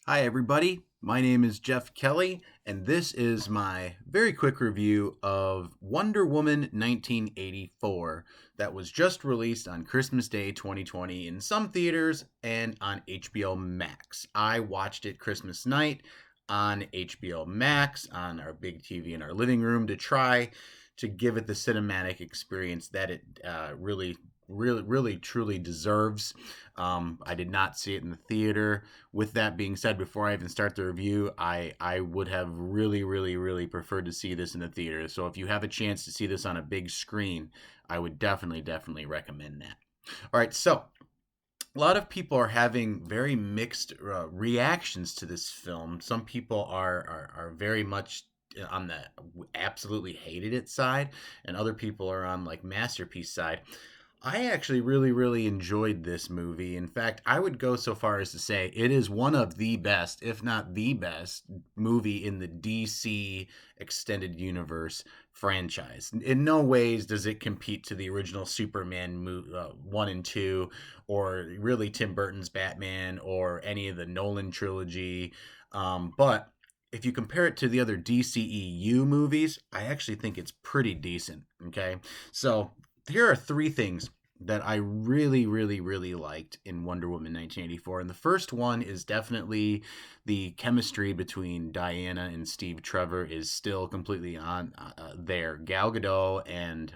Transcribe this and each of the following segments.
Hi, everybody. My name is Jeff Kelly, and this is my very quick review of Wonder Woman 1984 that was just released on Christmas Day 2020 in some theaters and on HBO Max. I watched it Christmas night on HBO Max on our big TV in our living room to try to give it the cinematic experience that it really truly deserves. I did not see it in the theater. With that being said, before I even start the review, I would have really preferred to see this in the theater. So if you have a chance to see this on a big screen, I would definitely recommend that. All right, so a lot of people are having very mixed reactions to this film. Some people are very much on the absolutely hated it side, and other people are on like masterpiece side. I actually really enjoyed this movie. In fact, I would go so far as to say it is one of the best, if not the best, movie in the DC extended universe franchise. In no ways does it compete to the original Superman 1 and 2, or really Tim Burton's Batman, or any of the Nolan trilogy. But if you compare it to the other DCEU movies, I actually think it's pretty decent. Okay. So here are three things that I really liked in Wonder Woman 1984. And the first one is definitely the chemistry between Diana and Steve Trevor is still completely on there. Gal Gadot and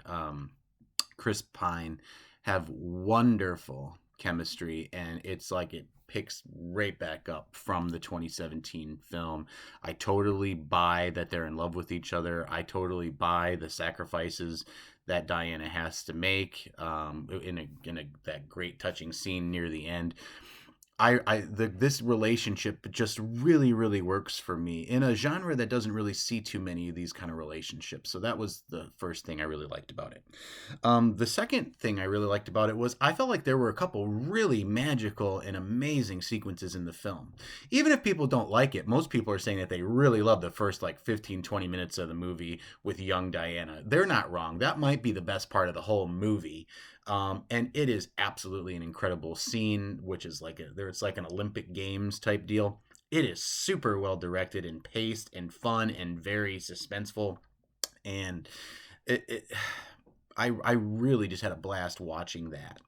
Chris Pine have wonderful chemistry, and it's like it picks right back up from the 2017 film. I totally buy that they're in love with each other. I totally buy the sacrifices that Diana has to make in a that great touching scene near the end. This relationship just really works for me in a genre that doesn't really see too many of these kind of relationships. So that was the first thing I really liked about it. The second thing I really liked about it was I felt like there were a couple really magical and amazing sequences in the film. Even if people don't like it, most people are saying that they really love the first like 15-20 minutes of the movie with young Diana. They're not wrong. That might be the best part of the whole movie. And it is absolutely an incredible scene, which is like it's like an Olympic Games type deal. It is super well directed and paced and fun and very suspenseful. And it I really just had a blast watching that.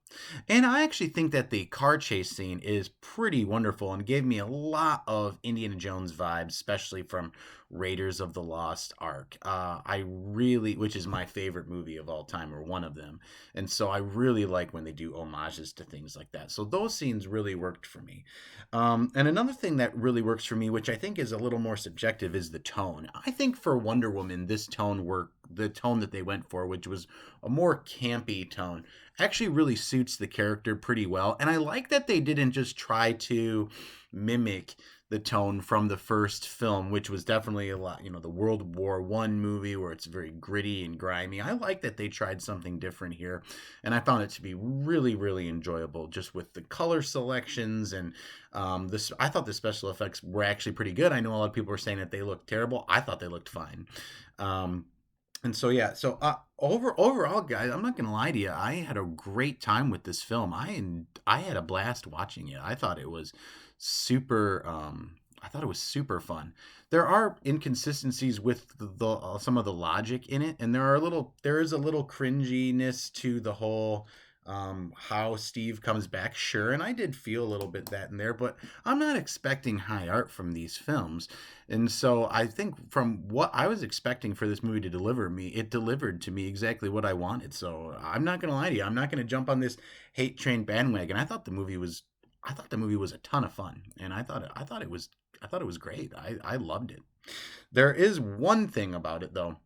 And I actually think that the car chase scene is pretty wonderful and gave me a lot of Indiana Jones vibes, especially from Raiders of the Lost Ark. I really, which is my favorite movie of all time, or one of them. And so I really like when they do homages to things like that. So those scenes really worked for me. And another thing that really works for me, which I think is a little more subjective, is the tone. I think for Wonder Woman, this tone worked. The tone that they went for, which was a more campy tone, actually really suits the character pretty well. And I like that they didn't just try to mimic the tone from the first film, which was definitely a lot, the World War One movie where it's very gritty and grimy. I like that they tried something different here, and I found it to be really enjoyable, just with the color selections and this. I thought the special effects were actually pretty good. I know a lot of people were saying that they looked terrible. I thought they looked fine. Um, and so yeah, so overall, guys, I'm not gonna lie to you. I had a great time with this film. I had a blast watching it. I thought it was super. I thought it was super fun. There are inconsistencies with some of the logic in it, and there is a little cringiness to the whole how Steve comes back. Sure, and I did feel a little bit that in there, but I'm not expecting high art from these films. And so I think from what I was expecting for this movie to deliver me, it delivered to me exactly what I wanted. So I'm not gonna lie to you. I'm not gonna jump on this hate train bandwagon. I thought the movie was a ton of fun, and I thought it was great. I loved it. There is one thing about it though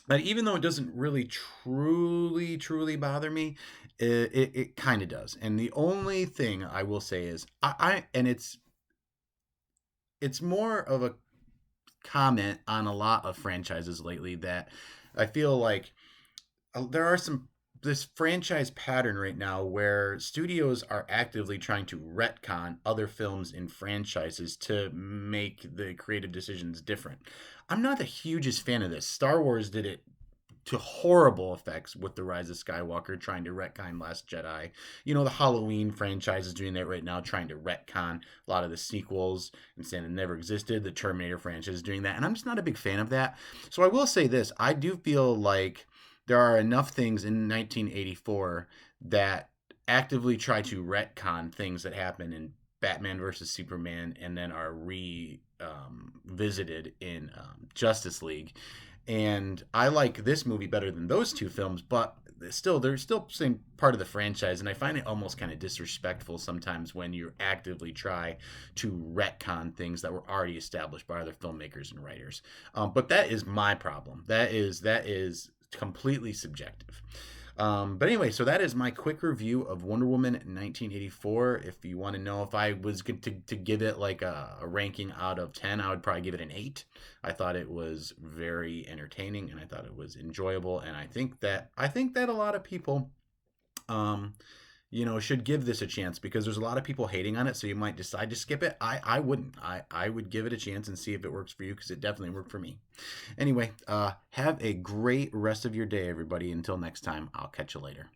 that even though it doesn't really truly bother me, it kind of does. And the only thing I will say is I and it's more of a comment on a lot of franchises lately that I feel like there are some this franchise pattern right now where studios are actively trying to retcon other films and franchises to make the creative decisions different. I'm not the hugest fan of this. Star Wars did it to horrible effects with The Rise of Skywalker trying to retcon Last Jedi. You know, the Halloween franchise is doing that right now, trying to retcon a lot of the sequels and saying it never existed. The Terminator franchise is doing that, and I'm just not a big fan of that. So I will say this: I do feel like there are enough things in 1984 that actively try to retcon things that happen in Batman versus Superman and then are visited in Justice League. And I like this movie better than those two films, but still, they're still same part of the franchise, and I find it almost kind of disrespectful sometimes when you actively try to retcon things that were already established by other filmmakers and writers. But that is my problem. That is completely subjective. But anyway, so that is my quick review of Wonder Woman 1984. If you want to know if I was to give it like a ranking out of 10, I would probably give it an 8. I thought it was very entertaining and I thought it was enjoyable. And I think that a lot of people, should give this a chance because there's a lot of people hating on it. So you might decide to skip it. I wouldn't. I would give it a chance and see if it works for you because it definitely worked for me. Anyway, have a great rest of your day, everybody. Until next time, I'll catch you later.